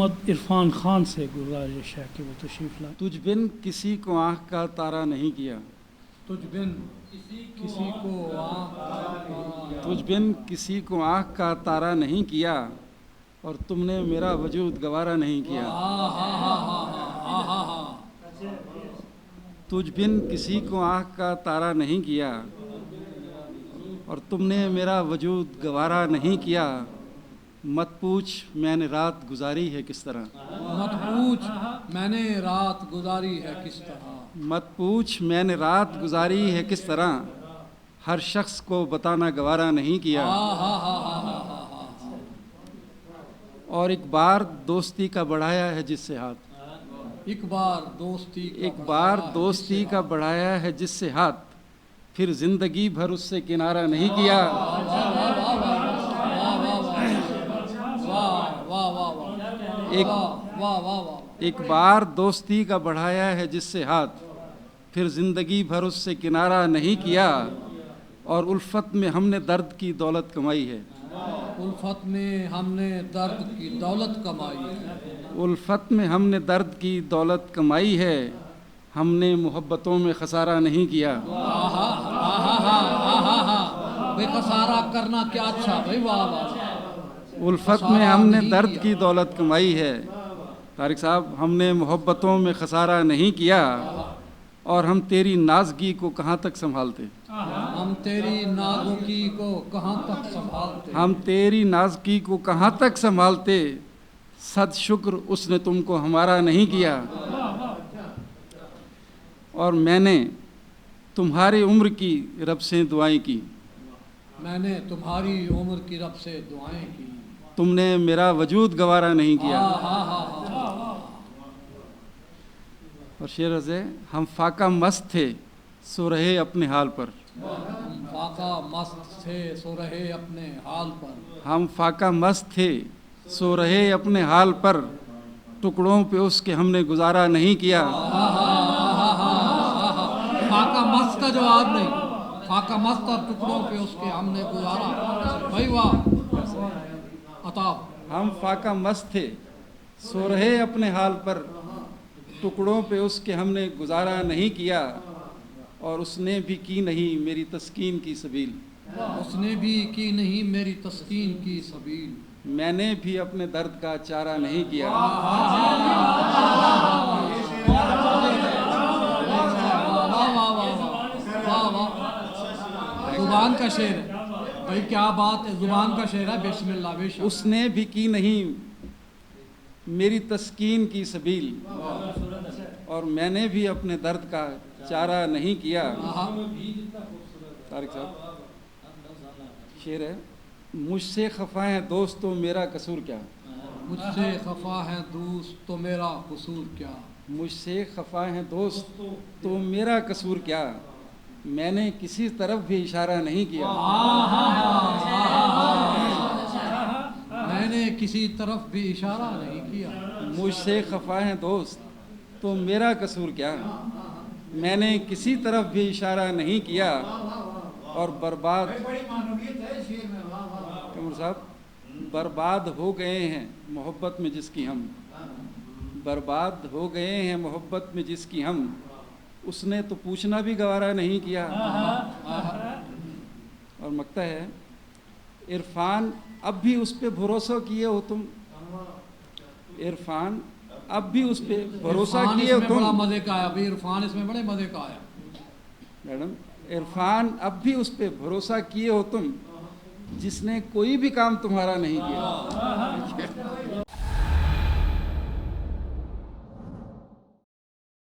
محمد عرفان خان سے گزارش ہے کہ وہ تشریف لائیں۔ تجھ بن کسی کو آنکھ کا تارا نہیں کیا، تجھ بن کسی کو تجھ بن کسی کو آنکھ کا تارا نہیں کیا، اور تم نے میرا وجود گوارا نہیں کیا۔ تجھ بن کسی کو آنکھ کا تارا نہیں کیا، اور تم نے میرا وجود گوارا نہیں کیا۔ مت پوچھ میں نے رات گزاری ہے کس طرح، مت پوچھ میں نے رات گزاری ہے کس طرح، مت پوچھ میں نے رات گزاری ہے کس طرح، ہر شخص کو بتانا گوارا نہیں کیا۔ اور ایک بار دوستی کا بڑھایا ہے جس سے ہاتھ، ایک بار دوستی کا ایک بار دوستی کا بڑھایا ہے جس سے ہاتھ، پھر زندگی بھر اس سے کنارہ نہیں کیا۔ ایک بار دوستی کا بڑھایا ہے جس سے ہاتھ، پھر زندگی بھر اس سے کنارہ نہیں کیا۔ اور الفت میں ہم نے درد کی دولت کمائی ہے، الفت میں ہم نے درد کی دولت کمائی ہے، الفت میں ہم نے درد کی دولت کمائی ہے، ہم نے محبتوں میں خسارہ نہیں کیا۔ بے خسارہ کرنا کیا اچھا بھائی، واہ واہ۔ الفت میں ہم نے درد کی دولت کمائی ہے، طارق صاحب ہم نے محبتوں میں خسارہ نہیں کیا، اور ہم تیری نازگی کو کہاں تک سنبھالتے، ہم تیری نازکی کو کہاں تک سنبھالتے، ہم تیری نازکی کو کہاں تک سنبھالتے، صد شکر اس نے تم کو ہمارا نہیں کیا۔ اور میں نے تمہاری عمر کی رب سے دعائیں کی، میں نے تمہاری عمر کی رب سے دعائیں کی، تم نے میرا وجود گوارا نہیں کیا۔ اور شعر ہے، ہم فاقہ مست تھے سو رہے اپنے حال پر، ہم فاقہ مست تھے سو رہے اپنے حال پر، ہم فاقہ مست تھے سو رہے اپنے حال پر، ٹکڑوں پہ اس کے ہم نے گزارا نہیں کیا۔ فاقہ مست کا جواب نہیں، فاقہ مست اور ٹکڑوں پہ اس کے ہم نے گزارا، بھائی واہ عطا۔ ہم فاقہ مست تھے سو رہے اپنے حال پر، ٹکڑوں پہ اس کے ہم نے گزارا نہیں کیا، اور اس نے بھی کی نہیں میری تسکین کی سبیل، اس نے بھی کی نہیں میری تسکین کی سبیل، میں نے بھی اپنے درد کا چارہ نہیں کیا۔ زبان کا شعر ہے بھائی، کیا بات ہے، زبان کا شعر ہے، بسم اللہ بے شک۔ اس نے بھی کی نہیں میری تسکین کی سبیل، اور میں نے بھی اپنے درد کا چارہ نہیں کیا۔ طارق صاحب شعر ہے، مجھ سے خفا ہے دوست تو میرا قصور کیا، مجھ سے خفا ہے دوست تو میرا قصور کیا، مجھ سے خفا ہے دوست تو میرا قصور کیا، میں نے کسی طرف بھی اشارہ نہیں کیا۔ میں نے کسی طرف بھی اشارہ نہیں کیا، مجھ سے خفا ہے دوست تو میرا قصور کیا، میں نے کسی طرف بھی اشارہ نہیں کیا۔ اور برباد کمر صاحب برباد ہو گئے ہیں محبت میں جس کی ہم، برباد ہو گئے ہیں محبت میں جس کی ہم، اس نے تو پوچھنا بھی گوارا نہیں کیا۔ اور مکتا ہے، عرفان اب بھی اس پہ بھروسہ کیے ہو تم، عرفان اب بھی اس پہ بھروسہ کیے ہو تم، بڑا مزے کا آیا بھائی، عرفان اس میں بڑے مزے کا آیا میڈم، عرفان اب بھی اس پہ بھروسہ کیے ہو تم، جس نے کوئی بھی کام تمہارا نہیں کیا۔